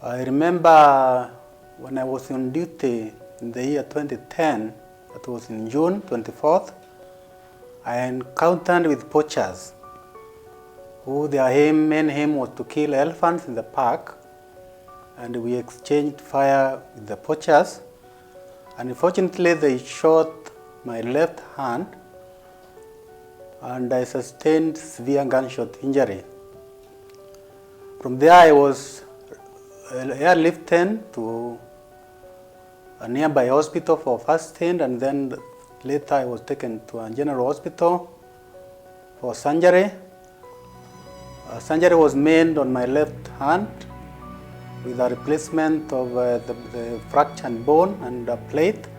I remember when I was on duty in the year 2010, that was in June 24th, I encountered with poachers who their main aim was to kill elephants in the park, and we exchanged fire with the poachers. Unfortunately, they shot my left hand and I sustained severe gunshot injury. From there, I was airlifted to a nearby hospital for first aid, and then later I was taken to a general hospital for surgery. Surgery was made on my left hand with a replacement of the fractured bone and a plate,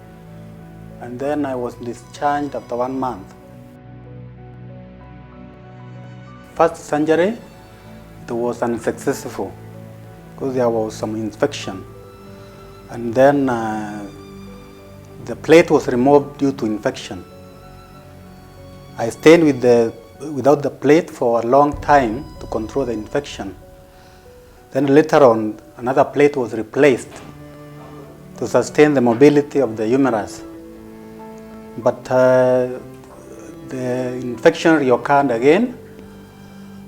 and then I was discharged after 1 month. First surgery, it was unsuccessful because there was some infection, and then the plate was removed due to infection. I stayed without the plate for a long time to control the infection. Then later on, another plate was replaced to sustain the mobility of the humerus. But the infection reoccurred again,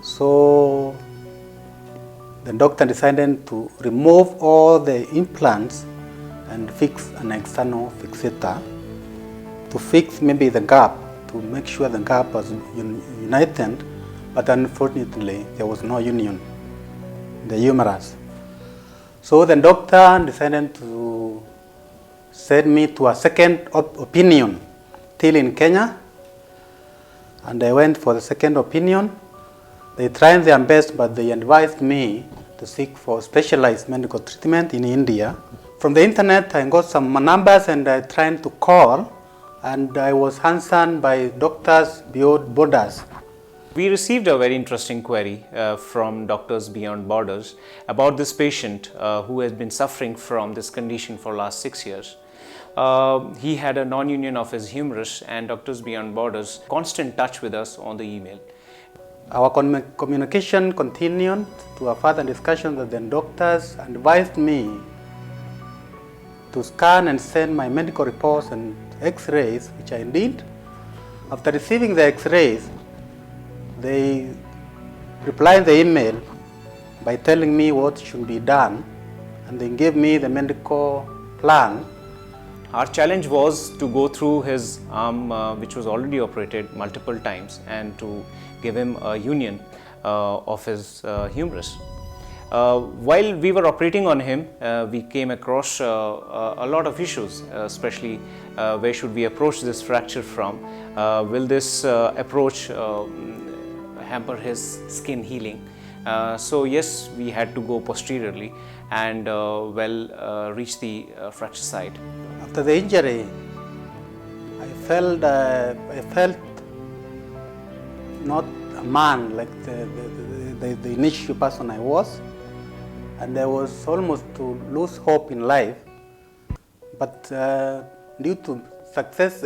so the doctor decided to remove all the implants and fix an external fixator to fix maybe the gap, to make sure the gap was united, but unfortunately there was no union in the humerus. So the doctor decided to send me to a second opinion till in Kenya, and I went for the second opinion. They tried their best, but they advised me to seek for specialized medical treatment in India. From the internet, I got some numbers and I tried to call, and I was answered by Doctors Beyond Borders. We received a very interesting query from Doctors Beyond Borders about this patient who has been suffering from this condition for last 6 years. He had a non-union of his humerus, and Doctors Beyond Borders constant touch with us on the email. Our communication continued to a further discussion that the doctors advised me to scan and send my medical reports and x-rays, which I did. After receiving the x-rays, they replied the email by telling me what should be done, and they gave me the medical plan. Our challenge was to go through his arm, which was already operated multiple times, and to give him a union of his humerus. While we were operating on him, we came across a lot of issues, especially where should we approach this fracture from? Will this approach hamper his skin healing? So yes, we had to go posteriorly and reach the fracture site. After the injury, I felt not a man like the initial person I was, and I was almost to lose hope in life. But due to success,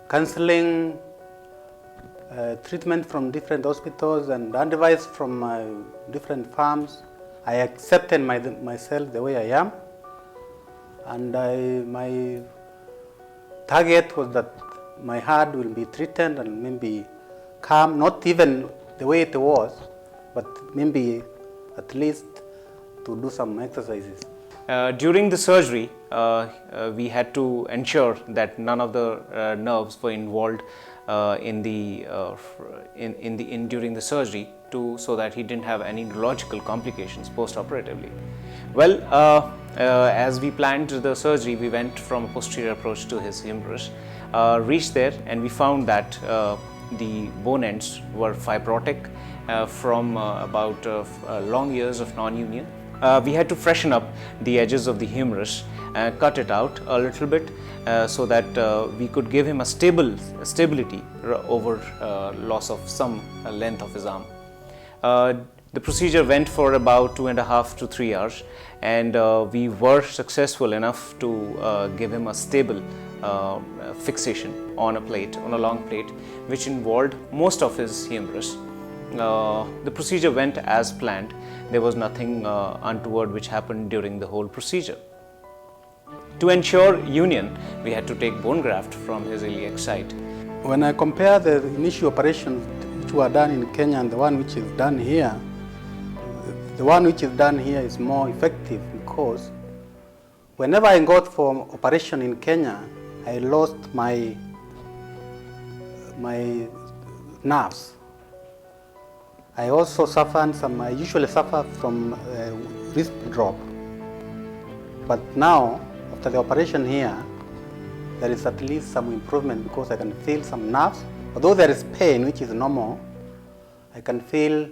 counseling, treatment from different hospitals and advice from different farms, I accepted myself the way I am, and my target was that my heart will be treated and maybe calm, not even the way it was, but maybe at least to do some exercises. During the surgery, we had to ensure that none of the nerves were involved during the surgery, so that he didn't have any neurological complications post-operatively. Well, as we planned the surgery, we went from a posterior approach to his humerus, reached there, and we found that the bone ends were fibrotic from about long years of non-union. We had to freshen up the edges of the humerus, cut it out a little bit so that we could give him a stability over loss of some length of his arm. The procedure went for about 2.5 to 3 hours, and we were successful enough to give him a stable fixation on a plate, on a long plate, which involved most of his humerus. the procedure went as planned. There was nothing untoward which happened during the whole procedure. To ensure union, we had to take bone graft from his iliac site. When I compare the initial operations which were done in Kenya and the one which is done here, the one which is done here is more effective because whenever I got for operation in Kenya, I lost my nerves. I also suffered some, I usually suffer from wrist drop. But now, after the operation here, there is at least some improvement because I can feel some nerves. Although there is pain, which is normal, I can feel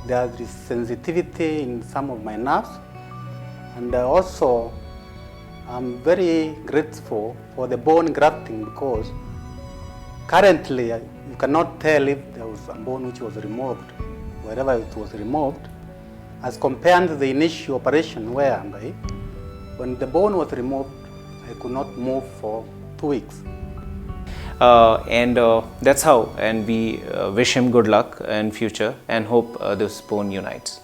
there is sensitivity in some of my nerves. And also, I'm very grateful for the bone grafting because currently you cannot tell if there was a bone which was removed, wherever it was removed, as compared to the initial operation whereby when the bone was removed, I could not move for 2 weeks. And that's how, and we wish him good luck in future and hope this bone unites.